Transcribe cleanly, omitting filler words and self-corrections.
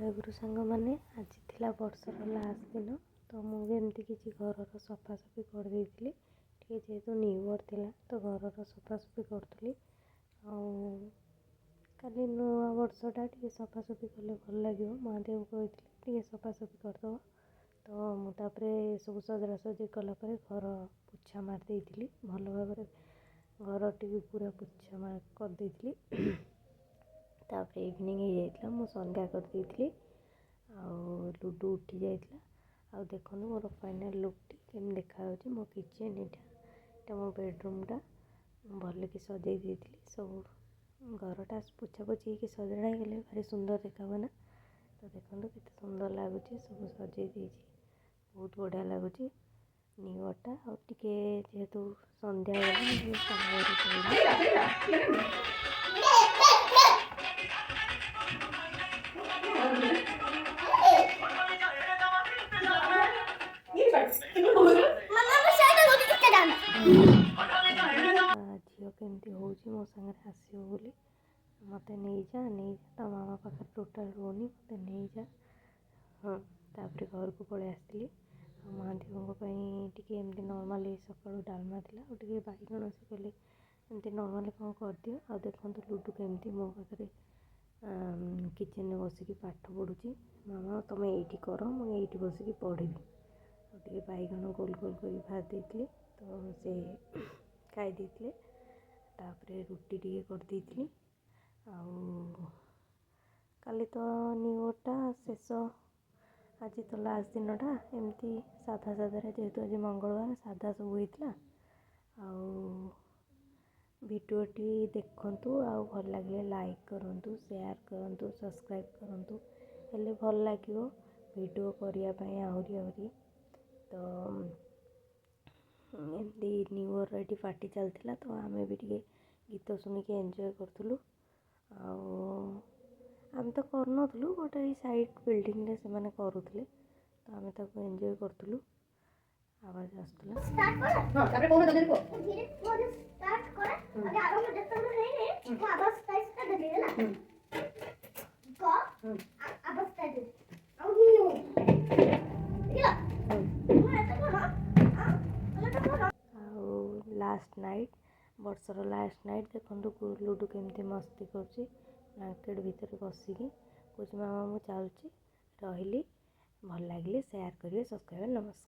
ଜୟଗୁରୁ ସାଙ୍ଗମାନେ ଆଜି ଥିଲା ବର୍ଷର ଲାଷ୍ଟ ଦିନ ତ ମୁଁ ବି ଏମିତି କିଛି ଘରର ସଫାସଫି କରିଦେଇଥିଲି। ଟିକେ ଯେହେତୁ ନ୍ୟୁ ଇୟର୍ ଥିଲା ତ ଘରର ସଫାସଫି କରୁଥିଲି। ଆଉ କାଲି ନୂଆ ବର୍ଷଟା ଟିକେ ସଫାସଫି କଲେ ଭଲ ଲାଗିବ। ମହାଦେବ କହିଥିଲେ ଟିକେ ସଫାସଫି କରିଦେବ। ତ ମୁଁ ତାପରେ ସବୁ ସଜାସଜି କଲା ପରେ ଘର ପୋଛା ମାରି ଦେଇଥିଲି। ଭଲ ଭାବରେ ଘରଟି ବି ପୁରା ପୋଛା କରିଦେଇଥିଲି। ତାପରେ ଇଭିନିଂ ହେଇଯାଇଥିଲା, ମୁଁ ସନ୍ଧ୍ୟା କରିଦେଇଥିଲି ଆଉ ଲୁଡ଼ୁ ଉଠି ଯାଇଥିଲା। ଆଉ ଦେଖନ୍ତୁ ମୋର ଫାଇନାଲ୍ ଲୁକ୍ଟି କେମିତି ଦେଖାଯାଉଛି। ମୋ କିଚେନ୍ ଏଇଟା ମୋ ବେଡ଼ରୁମ୍ଟା ଭଲକି ସଜେଇ ଦେଇଥିଲି। ସବୁ ଘରଟା ପୋଛାପୋଛି ହେଇକି ସଜଡ଼ା ହେଇଗଲେ ଭାରି ସୁନ୍ଦର ଦେଖାହୁଏ ନା। ତ ଦେଖନ୍ତୁ କେତେ ସୁନ୍ଦର ଲାଗୁଛି, ସବୁ ସଜେଇ ଦେଇଛି, ବହୁତ ବଢ଼ିଆ ଲାଗୁଛି ନ୍ୟୁ ଇୟର୍ଟା। ଆଉ ଟିକେ ଯେହେତୁ ସନ୍ଧ୍ୟା ଝିଅ କେମିତି ହେଉଛି ମୋ ସାଙ୍ଗରେ ଆସିବ ବୋଲି ମୋତେ ନେଇଯା ତା ମାମା ପାଖରେ ଟୋଟାଲ୍ ରହୁନି, ମୋତେ ନେଇଯା। ହଁ, ତାପରେ ଘରକୁ ପଳେଇ ଆସିଥିଲି। ଆଉ ମହାଦେବଙ୍କ ପାଇଁ ଟିକେ ଏମିତି ନର୍ମାଲି ସକାଳୁ ଡାଲମା ଥିଲା ଆଉ ଟିକେ ବାଇଗଣ ସେ କହିଲେ ଏମିତି ନର୍ମାଲି କ'ଣ କରିଦିଅ। ଆଉ ଦେଖନ୍ତୁ ଲୁଡ଼ୁ କେମିତି ମୋ ପାଖରେ କିଚେନ୍ରେ ବସିକି ପାଠ ପଢ଼ୁଛି। ମାମା ତୁମେ ଏଇଠି କର, ମୁଁ ଏଇଠି ବସିକି ପଢ଼ିବି। ଆଉ ଟିକେ ବାଇଗଣ ଗୋଲ ଗୋଲ କରି ଭାଜି ଦେଇଥିଲି ତ ସେ ଖାଇ ଦେଇଥିଲେ। ତାପରେ ରୁଟି ଟିକେ କରିଦେଇଥିଲି। ଆଉ କାଲି ତ ନ୍ୟୁ ଇୟର୍ଟା ଶେଷ, ଆଜି ତ ଲାଷ୍ଟ ଦିନଟା ଏମିତି ସାଧାରେ ଯେହେତୁ ଆଜି ମଙ୍ଗଳବାର ସାଧା ସବୁ ହେଇଥିଲା। ଆଉ ଭିଡ଼ିଓଟି ଦେଖନ୍ତୁ, ଆଉ ଭଲ ଲାଗିଲେ ଲାଇକ୍ କରନ୍ତୁ, ସେୟାର କରନ୍ତୁ, ସବସ୍କ୍ରାଇବ୍ କରନ୍ତୁ, ହେଲେ ଭଲ ଲାଗିବ ଭିଡ଼ିଓ କରିବା ପାଇଁ ଆହୁରି। ତ ଏମିତି ନ୍ୟୁ ଇୟର୍ର ଏଠି ପାର୍ଟି ଚାଲିଥିଲା ତ ଆମେ ବି ଟିକେ ଗୀତ ଶୁଣିକି ଏନ୍ଜୟ କରୁଥିଲୁ। ଆଉ ଆମେ ତ କରୁନଥିଲୁ, ଗୋଟେ ଏଇ ସାଇଡ଼୍ ବିଲ୍ଡିଂରେ ସେମାନେ କରୁଥିଲେ ତ ଆମେ ତାକୁ ଏନ୍ଜୟ କରୁଥିଲୁ। ଆବାଜ ଆସୁଥିଲା। ଆଉ ଲାଷ୍ଟ ନାଇଟ୍, ବର୍ଷର ଲାଷ୍ଟ ନାଇଟ୍ ଦେଖନ୍ତୁ ଲୁଡ଼ୁ କେମିତି ମସ୍ତି କରୁଛି ବ୍ଲାଙ୍କେଟ୍ ଭିତରେ ବସିକି। କହୁଛି ମାମା ମୁଁ ଚାଲୁଛି, ରହିଲି। ଭଲ ଲାଗିଲେ ସେୟାର କରିବେ, ସବସ୍କ୍ରାଇବ୍, ନମସ୍କାର।